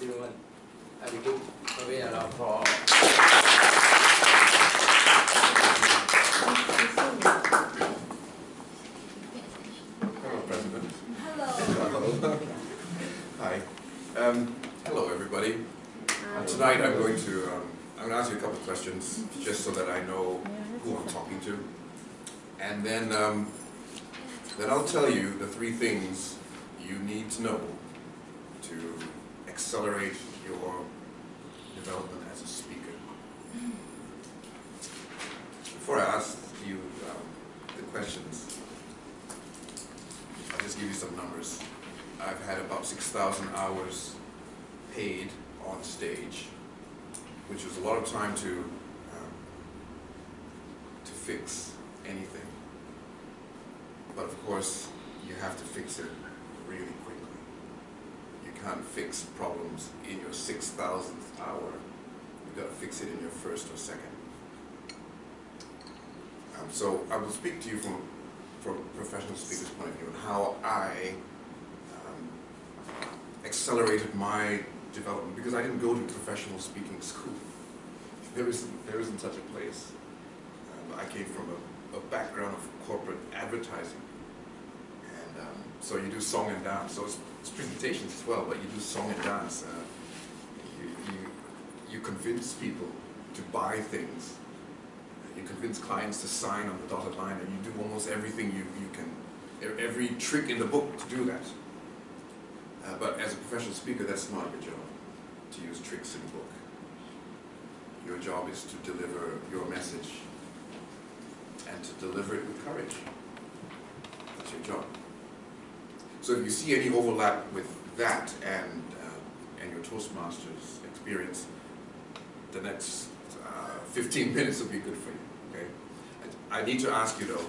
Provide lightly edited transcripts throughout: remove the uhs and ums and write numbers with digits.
everyone. Abi Group, Kami Alam for. Hello, President. Hello. Hello. Hi. Hello, everybody. Tonight I'm going to ask you a couple of questions just so that I know who I'm talking to, and then I'll tell you the 3 things you need to know to accelerate your development as a speaker. Before I ask you the questions, I'll just give you some numbers. I've had about 6,000 hours paid on stage, which is a lot of time to fix anything. But of course, you have to fix it really quickly. You can't fix problems in your 6,000th hour. You've got to fix it in your first or second. So I will speak to you from a professional speaker's point of view and how I accelerated my development, because I didn't go to professional speaking school. There isn't such a place. I came from a background of corporate advertising, and so you do song and dance. So it's presentations as well, but you do song and dance. You convince people to buy things. You convince clients to sign on the dotted line, and you do almost everything you can, every trick in the book to do that. But as a professional speaker, that's not your job, to use tricks in the book. Your job is to deliver your message, and to deliver it with courage. That's your job. So if you see any overlap with that and your Toastmasters experience, the next 15 minutes will be good for you. Okay? I need to ask you though,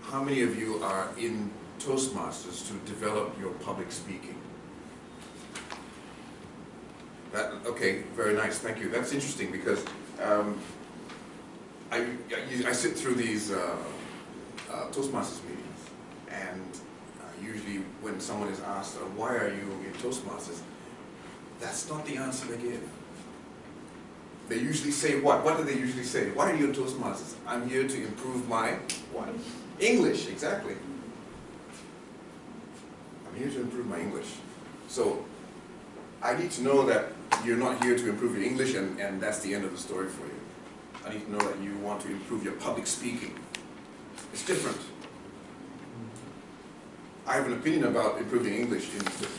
how many of you are in Toastmasters to develop your public speaking? Okay, very nice, thank you. That's interesting because I sit through these Toastmasters meetings, and usually when someone is asked, why are you in Toastmasters, that's not the answer they give. They usually say what? What do they usually say? Why are you in Toastmasters? I'm here to improve my what? English, exactly. I'm here to improve my English. So I need to know that you're not here to improve your English and that's the end of the story for you. I need to know that you want to improve your public speaking. It's different. I have an opinion about improving English,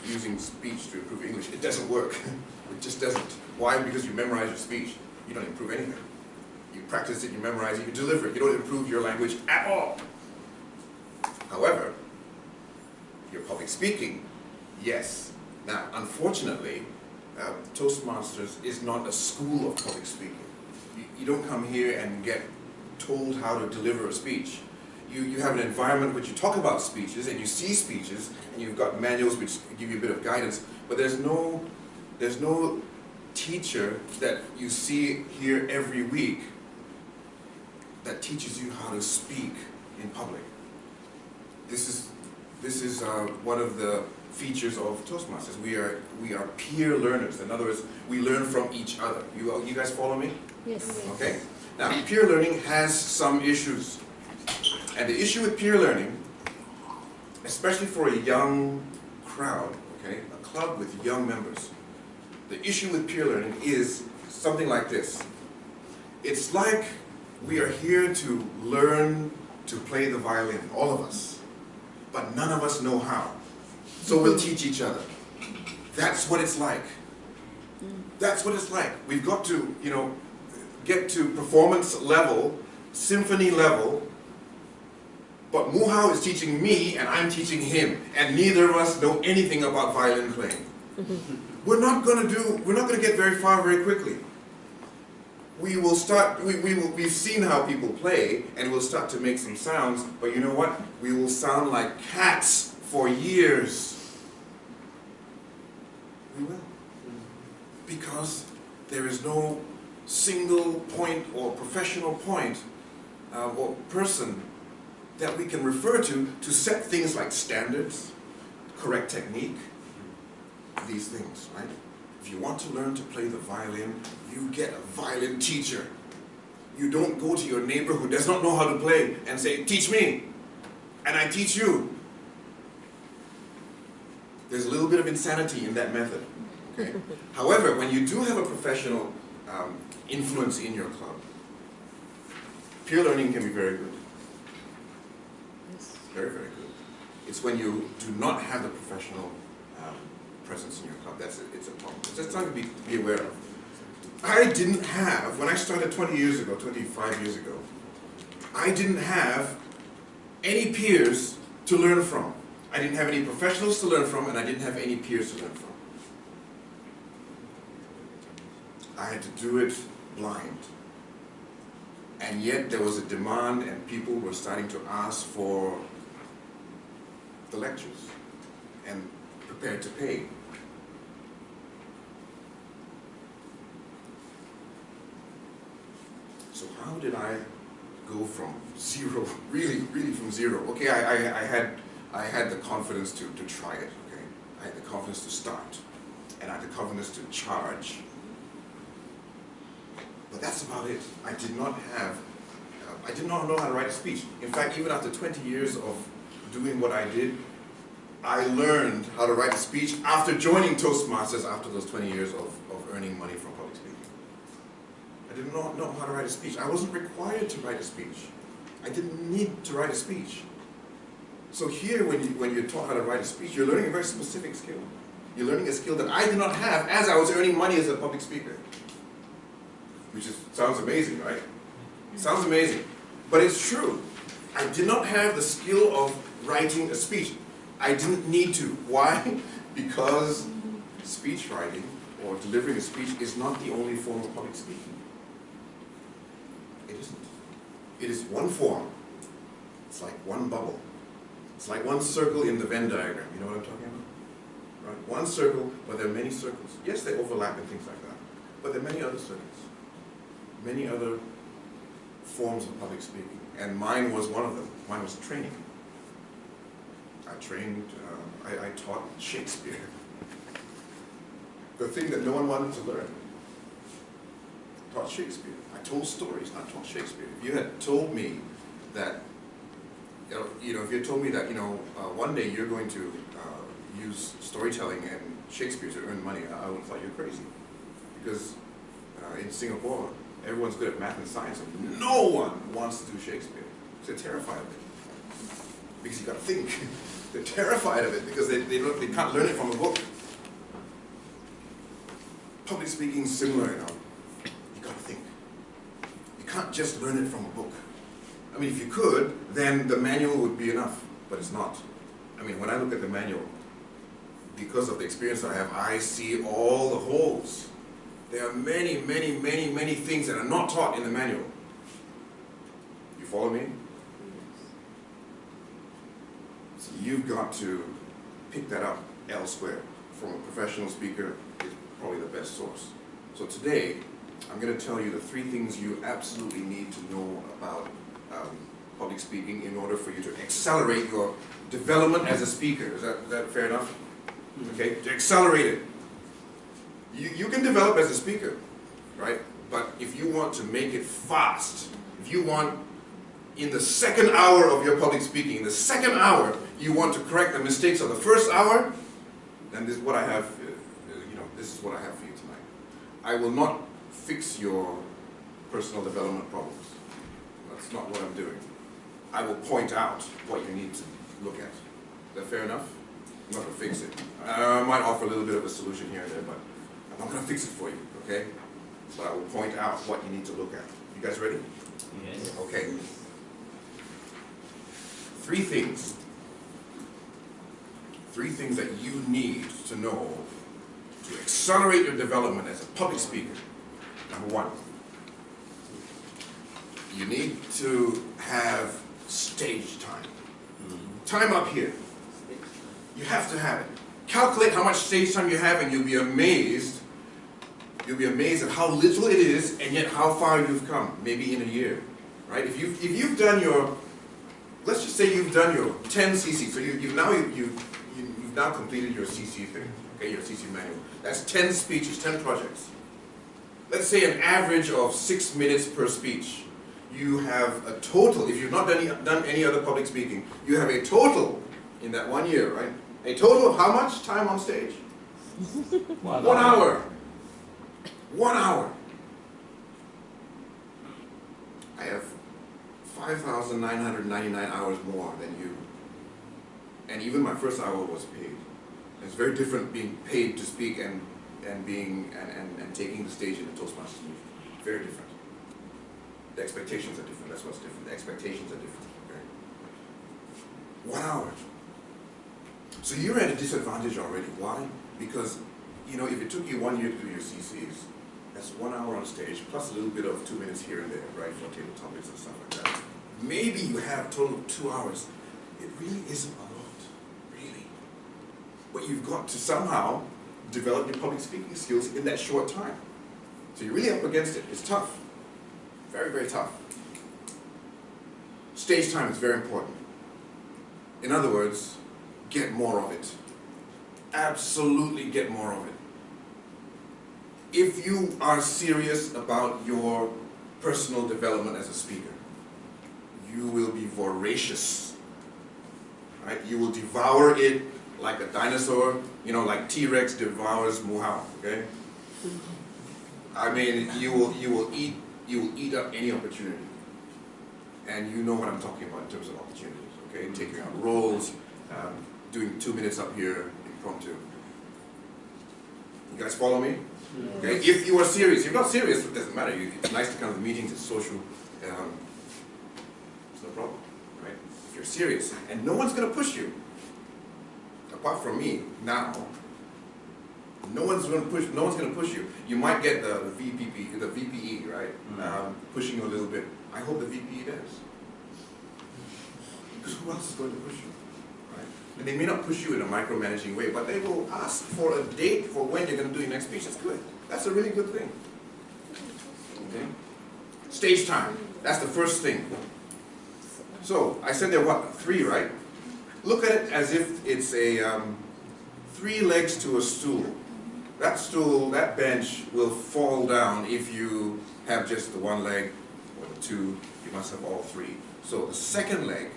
using speech to improve English. It doesn't work. It just doesn't. Why? Because you memorize your speech. You don't improve anything. You practice it, you memorize it, you deliver it. You don't improve your language at all. However, your public speaking, yes. Now, unfortunately, Toastmasters is not a school of public speaking. You don't come here and get told how to deliver a speech. You have an environment which you talk about speeches and you see speeches and you've got manuals which give you a bit of guidance, but there's no teacher that you see here every week that teaches you how to speak in public. This is one of the features of Toastmasters. We are peer learners. In other words, we learn from each other. You guys follow me? Yes. Okay. Now, peer learning has some issues. And the issue with peer learning, especially for a young crowd, okay, a club with young members, the issue with peer learning is something like this. It's like we are here to learn to play the violin, all of us, but none of us know how. So we'll teach each other. That's what it's like. That's what it's like. We've got to, get to performance level, symphony level, but Muhao is teaching me and I'm teaching him, and neither of us know anything about violin playing. We're not going to get very far very quickly. We will start, we've seen how people play, and we'll start to make some sounds, but you know what? We will sound like cats for years. We will. Because there is no single point or professional point or person that we can refer to set things like standards, correct technique, these things, right? If you want to learn to play the violin, you get a violin teacher. You don't go to your neighbor who does not know how to play and say, teach me, and I teach you. There's a little bit of insanity in that method. Okay? However, when you do have a professional influence in your club, peer learning can be very good. Very, very good. It's when you do not have the professional presence in your club it's a problem. It's just something to be aware of. I didn't have, when I started 20 years ago, 25 years ago, I didn't have any peers to learn from. I didn't have any professionals to learn from, and I didn't have any peers to learn from. I had to do it blind. And yet there was a demand, and people were starting to ask for the lectures and prepared to pay. So how did I go from zero, really from zero? Okay, I had the confidence to try it, okay? I had the confidence to start, and I had the confidence to charge. But that's about it. I did not know how to write a speech. In fact, even after 20 years of doing what I did, I learned how to write a speech after joining Toastmasters after those 20 years of earning money from public speaking. I did not know how to write a speech. I wasn't required to write a speech. I didn't need to write a speech. So here, when you're taught how to write a speech, you're learning a very specific skill. You're learning a skill that I did not have as I was earning money as a public speaker. Which sounds amazing, right? Sounds amazing. But it's true. I did not have the skill of writing a speech. I didn't need to. Why? Because speech writing or delivering a speech is not the only form of public speaking. It isn't. It is one form. It's like one bubble. It's like one circle in the Venn diagram. You know what I'm talking about? Right? One circle, but there are many circles. Yes, they overlap and things like that. But there are many other circles. Many other forms of public speaking. And mine was one of them. Mine was training. I trained, I taught Shakespeare. The thing that no one wanted to learn. I taught Shakespeare. I told stories, not taught Shakespeare. If you had told me that, if you had told me that, one day you're going to use storytelling and Shakespeare to earn money, I would have thought you're crazy. Because in Singapore, everyone's good at math and science, and no one wants to do Shakespeare. They're terrified of it. Because you got to think. They're terrified of it because they can't learn it from a book. Public speaking is similar, you got to think. You can't just learn it from a book. I mean, if you could, then the manual would be enough, but it's not. I mean, when I look at the manual, because of the experience that I have, I see all the holes. There are many things that are not taught in the manual. You follow me? So you've got to pick that up elsewhere. From a professional speaker, it's probably the best source. So today, I'm going to tell you the 3 things you absolutely need to know about public speaking in order for you to accelerate your development as a speaker. Is that fair enough? Okay, to accelerate it. You can develop as a speaker, right? But if you want to make it fast, if you want, in the second hour of your public speaking, in the second hour, you want to correct the mistakes of the first hour, then this is what I have, this is what I have for you tonight. I will not fix your personal development problems. That's not what I'm doing. I will point out what you need to look at. Is that fair enough? I'm not going to fix it. I might offer a little bit of a solution here and there, but I'm not going to fix it for you, okay? But I will point out what you need to look at. You guys ready? Yes. Okay. 3 things. 3 things that you need to know to accelerate your development as a public speaker. Number 1, you need to have stage time. Time up here. You have to have it. Calculate how much stage time you have and you'll be amazed. You'll be amazed at how little it is and yet how far you've come, maybe in a year. Right? If you've done your, let's just say you've done your 10 CC, so you've now completed your CC thing. okay, your CC manual. That's 10 speeches, 10 projects. Let's say an average of 6 minutes per speech. You have a total, if you've not done any other public speaking, you have a total in that 1 year, right? A total of how much time on stage? 1 hour. 1 hour. I have 5,999 hours more than you. And even my first hour was paid. It's very different being paid to speak and taking the stage in the Toastmasters movement. Very different. The expectations are different. That's what's different. The expectations are different. Okay? 1 hour. So you're at a disadvantage already. Why? Because, you know, if it took you 1 year to do your CCs, that's 1 hour on stage, plus a little bit of 2 minutes here and there, right, for table topics and stuff like that. Maybe you have a total of 2 hours. It really isn't a lot, really. But you've got to somehow develop your public speaking skills in that short time. So you're really up against it. It's tough. Very, very tough. Stage time is very important. In other words, get more of it. Absolutely get more of it. If you are serious about your personal development as a speaker, you will be voracious, right? You will devour it like a dinosaur, you know, like T-Rex devours Muhao, okay? I mean, you will eat up any opportunity. And you know what I'm talking about in terms of opportunities, okay? Taking out roles, doing 2 minutes up here, impromptu. You guys follow me? Okay? If you are serious, if you're not serious, it doesn't matter. It's nice to come to meetings, it's social. It's no problem, right? If you're serious, and no one's going to push you, apart from me now. No one's going to push you. You might get the VPE, right? Pushing you a little bit. I hope the VPE does. Because who else is going to push you, right? And they may not push you in a micromanaging way, but they will ask for a date for when you're going to do your next speech. That's good. That's a really good thing. Okay? Stage time. That's the first thing. So I said there what 3, right? Look at it as if it's a 3 legs to a stool. That stool, that bench will fall down if you have just the 1 leg or the 2. You must have all 3. So the second leg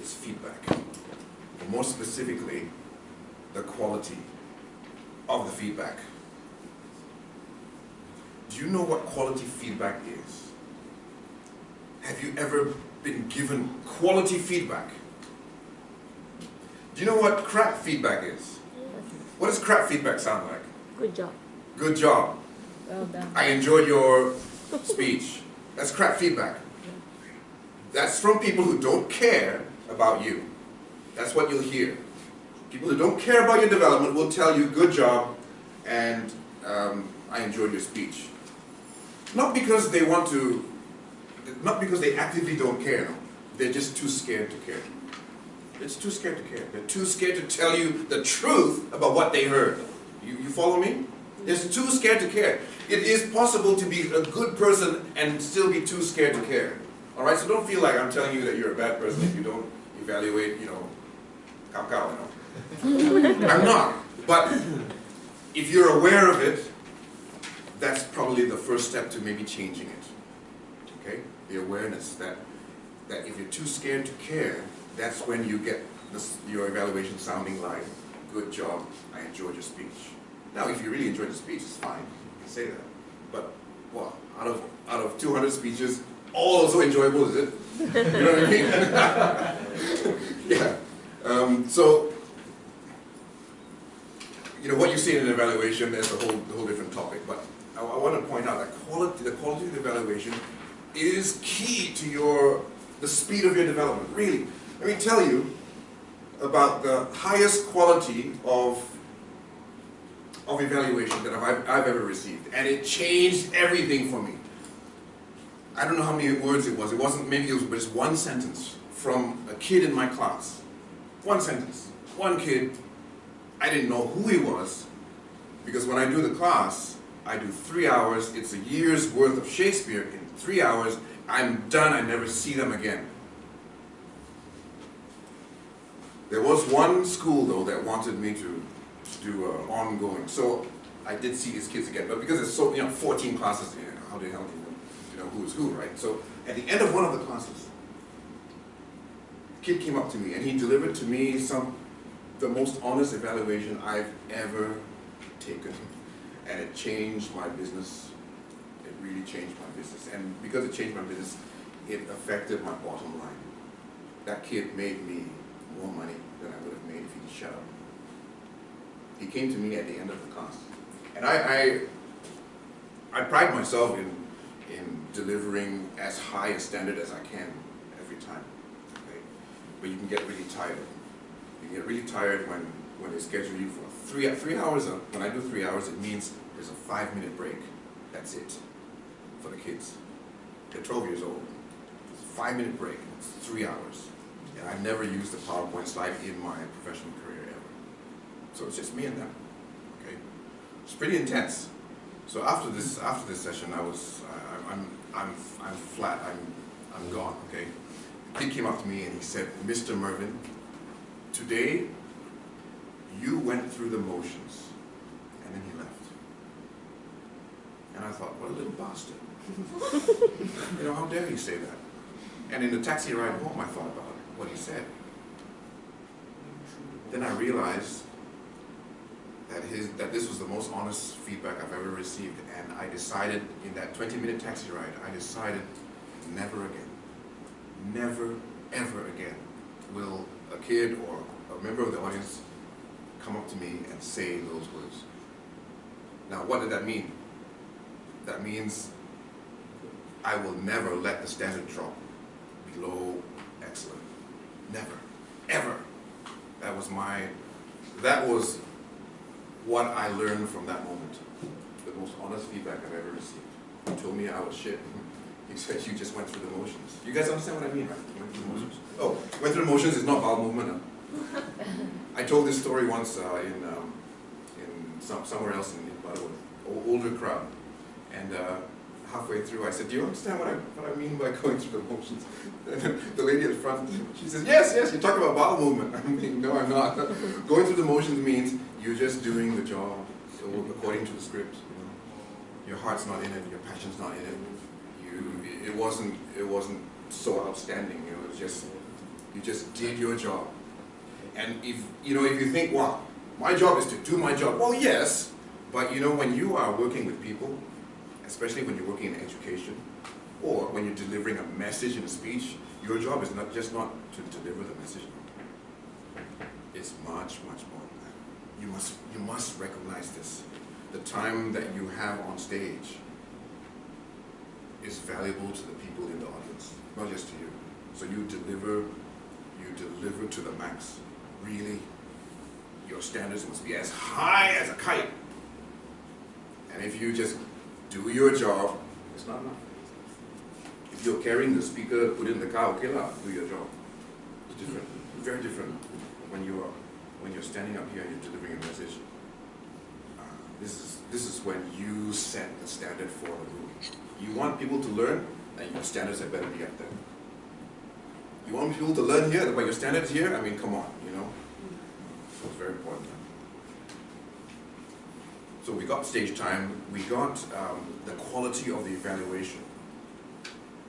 is feedback. Or more specifically, the quality of the feedback. Do you know what quality feedback is? Have you ever been given quality feedback? Do you know what crap feedback is? What does crap feedback sound like? Good job. Good job. Well done. I enjoyed your speech. That's crap feedback. That's from people who don't care about you. That's what you'll hear. People who don't care about your development will tell you, good job, and I enjoyed your speech. Not because they want to, not because they actively don't care, no. They're just too scared to care. It's too scared to care. They're too scared to tell you the truth about what they heard. You follow me? They're too scared to care. It is possible to be a good person and still be too scared to care. Alright, so don't feel like I'm telling you that you're a bad person if you don't evaluate, you know, cow, you know. I'm not. But if you're aware of it, that's probably the first step to maybe changing it. Okay? The awareness that if you're too scared to care, that's when you get your evaluation sounding like, good job, I enjoyed your speech. Now, if you really enjoyed the speech, it's fine. You can say that. But, well, out of 200 speeches, all also enjoyable, is it? You know what I mean? Yeah. So, you know, what you see in an evaluation is a whole different topic. But I want to point out that the quality of the evaluation is key to the speed of your development. Really, let me tell you about the highest quality of evaluation that I've ever received, and it changed everything for me. I don't know how many words it was. It wasn't, maybe it was just 1 sentence from a kid in my class. 1 sentence. 1 kid. I didn't know who he was, because when I do the class, I do 3 hours. It's a year's worth of Shakespeare in 3 hours. I'm done. I never see them again. There was one school though that wanted me to do ongoing. So I did see these kids again, but because it's so, 14 classes, how the hell do you know who is who, right? So at the end of one of the classes, a kid came up to me and he delivered to me the most honest evaluation I've ever taken. And it changed my business. It really changed my business. And because it changed my business, it affected my bottom line. That kid made me more money than I would have made if he'd shut up. He came to me at the end of the class. And I pride myself in delivering as high a standard as I can every time. Okay? But you can get really tired. You get really tired when they schedule you for 3 hours. When I do 3 hours, it means there's a 5-minute break. That's it for the kids. They're 12 years old. It's a 5-minute break. It's 3 hours. And I've never used a PowerPoint slide in my professional career ever. So it's just me and them. Okay, it's pretty intense. So after this session, I'm flat. I'm gone. Okay. The kid came up to me and he said, "Mr. Mervyn, today you went through the motions." And then he left. And I thought, what a little bastard. How dare he say that? And in the taxi ride home, I thought about what he said. Then I realized that this was the most honest feedback I've ever received, and I decided in that 20-minute taxi ride, I decided never again, never ever again will a kid or a member of the audience come up to me and say those words. Now, what did that mean? That means I will never let the standard drop below excellent. Never, ever. That was what I learned from that moment. The most honest feedback I've ever received. He told me I was shit. He said, "You just went through the motions." You guys understand what I mean, right? Went through the motions. Oh, went through the motions is not bowel movement. Huh? I told this story once in somewhere else in Butterworth, older crowd, and halfway through I said, "Do you understand what I mean by going through the motions?" And the lady at the front, she says, yes, you're talking about bowel movement. I mean, no, I'm not. Going through the motions means you're just doing the job according to the script. Your heart's not in it, your passion's not in it. It wasn't so outstanding. It was just, you just did your job. And if you think, well, my job is to do my job. Well, yes, but when you are working with people, especially when you're working in education, or when you're delivering a message in a speech, your job is not to deliver the message. It's much, much more than that. You must recognize this. The time that you have on stage is valuable to the people in the audience, not just to you. So you deliver to the max. Really, your standards must be as high as a kite. And if you just do your job, it's not enough. If you're carrying the speaker, put it in the car, okay lah, do your job. It's different, very different when you're standing up here and you're delivering a message. This is when you set the standard for the room. You want people to learn, and your standards had better be up there. You want people to learn here, but your standards here, I mean, come on, So it's very important. So we got stage time, we got the quality of the evaluation.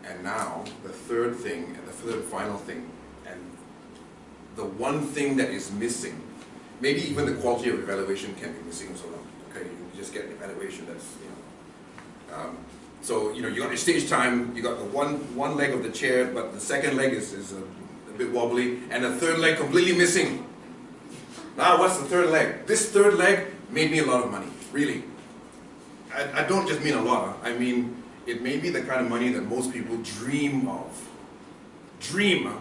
And now, the third thing, and the third and final thing, and the one thing that is missing, maybe even the quality of evaluation can be missing as well. Okay, you just get an evaluation that's, so, you got your stage time, you got the one leg of the chair, but the second leg is a bit wobbly, and the third leg completely missing. Now, what's the third leg? This third leg made me a lot of money, really. I don't just mean a lot, I mean, it may be the kind of money that most people dream of. Dream,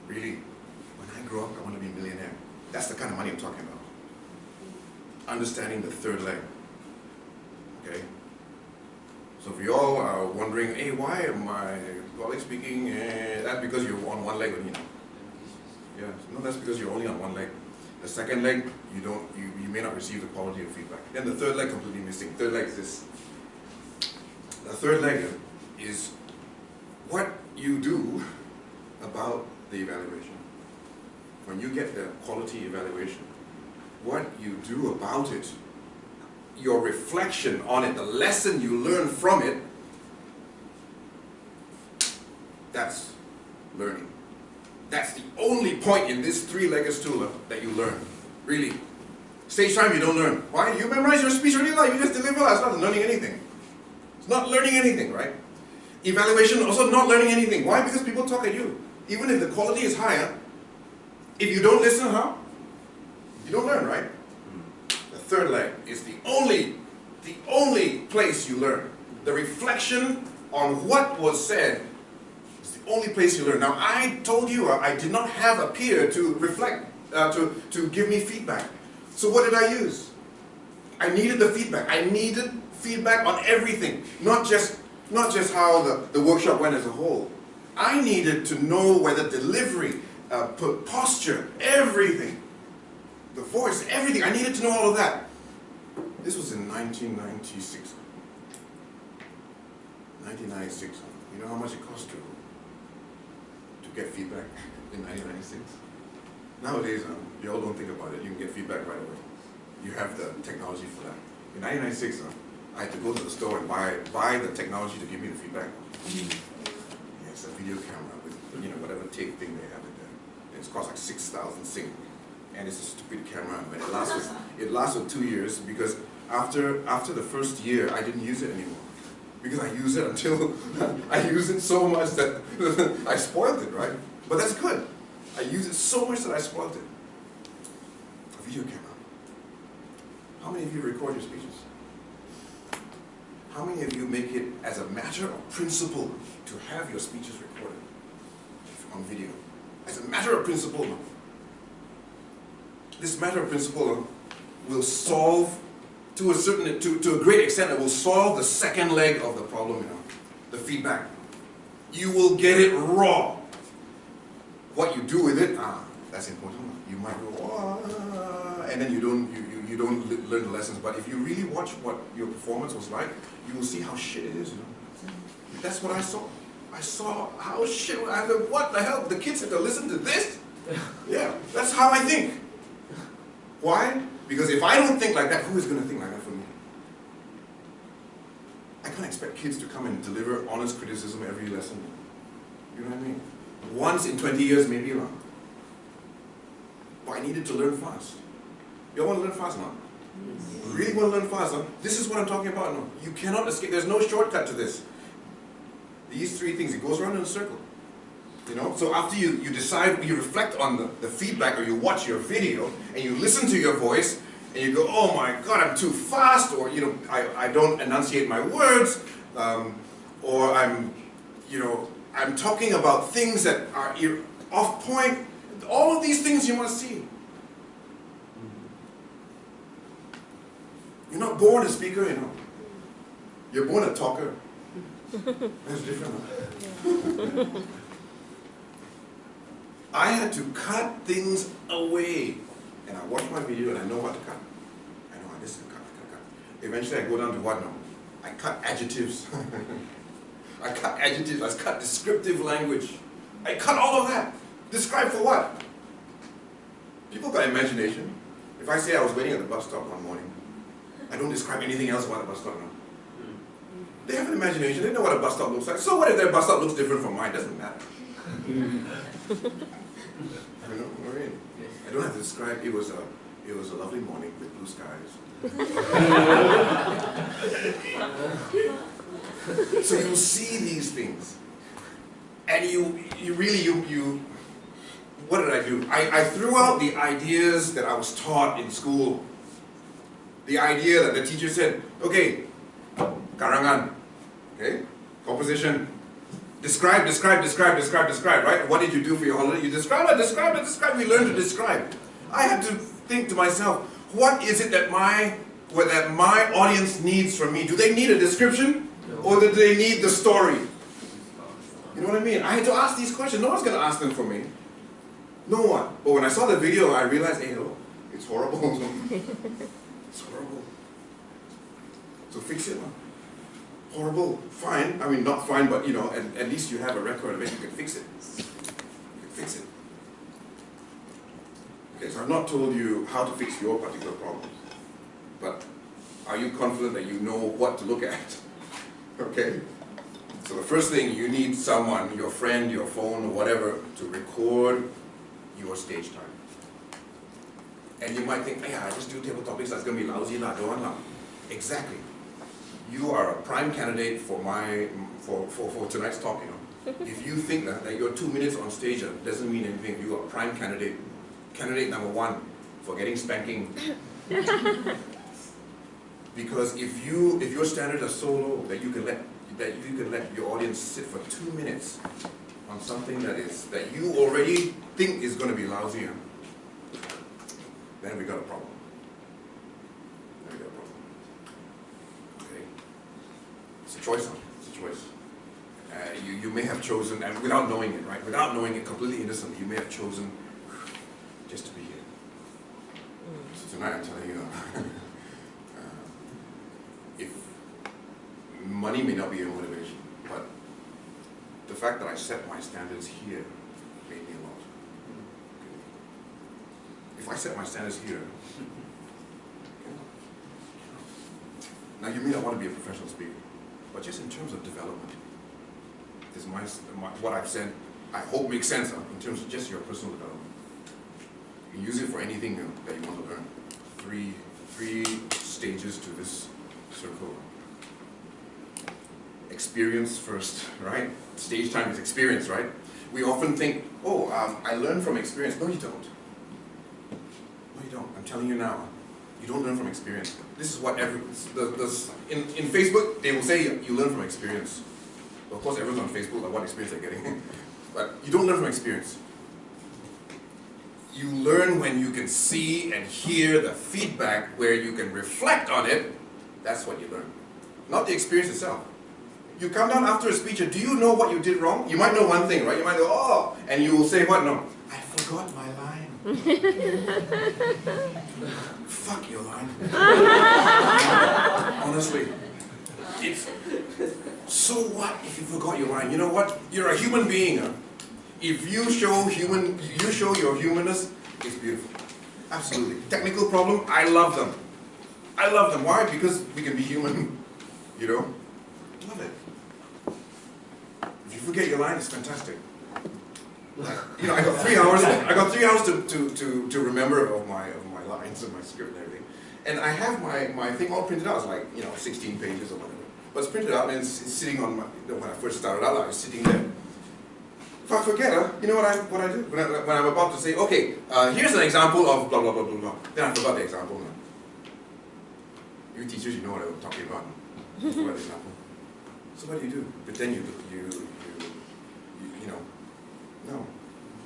really. When I grow up, I want to be a millionaire. That's the kind of money I'm talking about. Understanding the third leg. Okay? So if you all are wondering, hey, why am I colleague speaking? That's because you're on one leg only now. Yeah, no, that's because you're only on one leg. The second leg, you may not receive the quality of feedback. Then the third leg completely missing. Third leg is this. The third leg is what you do about the evaluation, when you get the quality evaluation, what you do about it, your reflection on it, the lesson you learn from it, that's learning. That's the only point in this three-legged stool that you learn, really. Stage time, you don't learn. Why? You memorize your speech already, you just deliver. It's not learning anything. It's not learning anything, right? Evaluation, also not learning anything. Why? Because people talk at you. Even if the quality is higher, if you don't listen, you don't learn, right? The third leg is the only place you learn. The reflection on what was said is the only place you learn. Now, I told you I did not have a peer to reflect, to give me feedback. So what did I use? I needed the feedback. I needed feedback on everything, not just how the workshop went as a whole. I needed to know whether delivery, posture, everything, the voice, everything. I needed to know all of that. This was in 1996. 1996. You know how much it cost to get feedback in 1996? Nowadays, you all don't think about it. You can get feedback right away. You have the technology for that. In 1996, I had to go to the store and buy the technology to give me the feedback. It's a video camera with whatever tape thing they have in there. And it's cost like 6,000 Sing, and it's a stupid camera. But it lasted 2 years because after the first year, I didn't use it anymore. Because I use it until I use it so much that I spoiled it, right? But that's good. I use it so much that I spoiled it. A video camera. How many of you record your speeches? How many of you make it as a matter of principle to have your speeches recorded on video? As a matter of principle, this matter of principle will solve, to a great extent, it will solve the second leg of the problem, the feedback. You will get it raw. What you do with it, that's important. You might go, and then you don't learn the lessons. But if you really watch what your performance was like, you will see how shit it is. That's what I saw. I saw how shit. I thought, what the hell? The kids have to listen to this? Yeah, that's how I think. Why? Because if I don't think like that, who is going to think like that for me? I can't expect kids to come and deliver honest criticism every lesson. You know what I mean? Once in 20 years, maybe not. But I needed to learn fast. You all want to learn fast now? Yes. You really want to learn fast, huh? This is what I'm talking about now. You cannot escape. There's no shortcut to this. These three things, it goes around in a circle. So after you decide, you reflect on the feedback, or you watch your video, and you listen to your voice, and you go, oh my God, I'm too fast, or I don't enunciate my words, or I'm talking about things that are off point. All of these things you must see. You're not born a speaker, You're born a talker. That's different. I had to cut things away. And I watch my video and I know what to cut. I know this is cut. Eventually I go down to what now? I cut adjectives. I cut descriptive language. I cut all of that. Describe for what? People got imagination. If I say I was waiting at the bus stop one morning, I don't describe anything else about the bus stop now. They have an imagination. They know what a bus stop looks like. So what if their bus stop looks different from mine? Doesn't matter. I don't have to describe. It was a lovely morning with blue skies. So you see these things, and you really what did I do? I threw out the ideas that I was taught in school. The idea that the teacher said, okay, karangan, okay, composition, describe, right? What did you do for your holiday? You describe. We learn to describe. I had to think to myself, what is it that my audience needs from me? Do they need a description? Or do they need the story? You know what I mean? I had to ask these questions. No one's going to ask them for me. No one. But when I saw the video, I realized, hey, look, it's horrible. It's horrible. So fix it. Horrible. Fine. I mean, not fine, but at least you have a record of it. You can fix it. fix it. Okay, so I've not told you how to fix your particular problem, but are you confident that you know what to look at? Okay? So the first thing, you need someone, your friend, your phone, or whatever, to record your stage time. And you might think, yeah, I just do table topics, that's going to be lousy, don't want that. Exactly. You are a prime candidate for tonight's talk, you know. If you think that your 2 minutes on stage doesn't mean anything, you are a prime candidate. Candidate number 1 for getting spanking. Because if your standards are so low that you can let your audience sit for 2 minutes on something that you already think is going to be lousy, then we got a problem. Okay, it's a choice. It's a choice. You may have chosen, and without knowing it, right? Without knowing it, completely innocently, you may have chosen just to be here. So tonight I'm telling you, if money may not be a motivation, but the fact that I set my standards here made me a lot. Okay. If I set my standards here, now you may not want to be a professional speaker, but just in terms of development, is what I've said, I hope makes sense in terms of just your personal development. You can use it for anything that you want to learn. Three stages to this circle. Experience first, right? Stage time is experience, right? We often think, oh, I learn from experience. No, you don't. No, you don't. I'm telling you now. You don't learn from experience. This is what in Facebook, they will say you learn from experience. Well, of course, everyone's on Facebook, like what experience they're getting. But you don't learn from experience. You learn when you can see and hear the feedback, where you can reflect on it. That's what you learn. Not the experience itself. You come down after a speech, and do you know what you did wrong? You might know one thing, right? You might go, oh, and you will say what? No, I forgot my line. Fuck your line. Honestly. So what if you forgot your line? You know what? You're a human being. Huh? If you show your humanness, it's beautiful. Absolutely. Technical problem, I love them. I love them. Why? Because we can be human. You know? Love it. If you forget your line, it's fantastic. You know, I got 3 hours. I got 3 hours to remember of my lines and my script and everything. And I have my thing all printed out. It's like, you know, 16 pages or whatever. But it's printed out and it's sitting on my. When I first started out, I was sitting there. If I forget, you know what I do? When I'm about to say, okay, here's an example of blah blah blah blah blah. Then I forgot the example. Man. You teachers, you know what I'm talking about. I forgot the example. So what do? But then you know, no.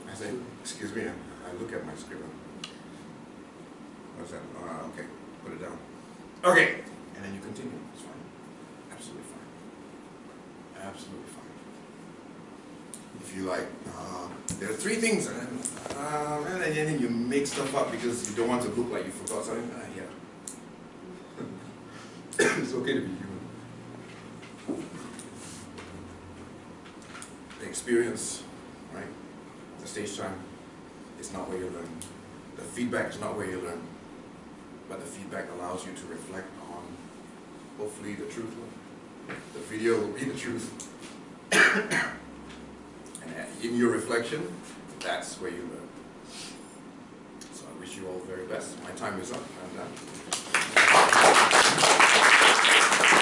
I say, excuse me. I look at my script. What's that? Okay, put it down. Okay, and then you continue. It's fine. Absolutely fine. Absolutely fine. If you like, there are 3 things, and then you make stuff up because you don't want to look like you forgot something. Yeah. It's okay to be human. The experience, right? The stage time is not where you learn. The feedback is not where you learn. But the feedback allows you to reflect on, hopefully, the truth. The video will be the truth. And in your reflection, that's where you learn. So I wish you all the very best. My time is up. I'm done.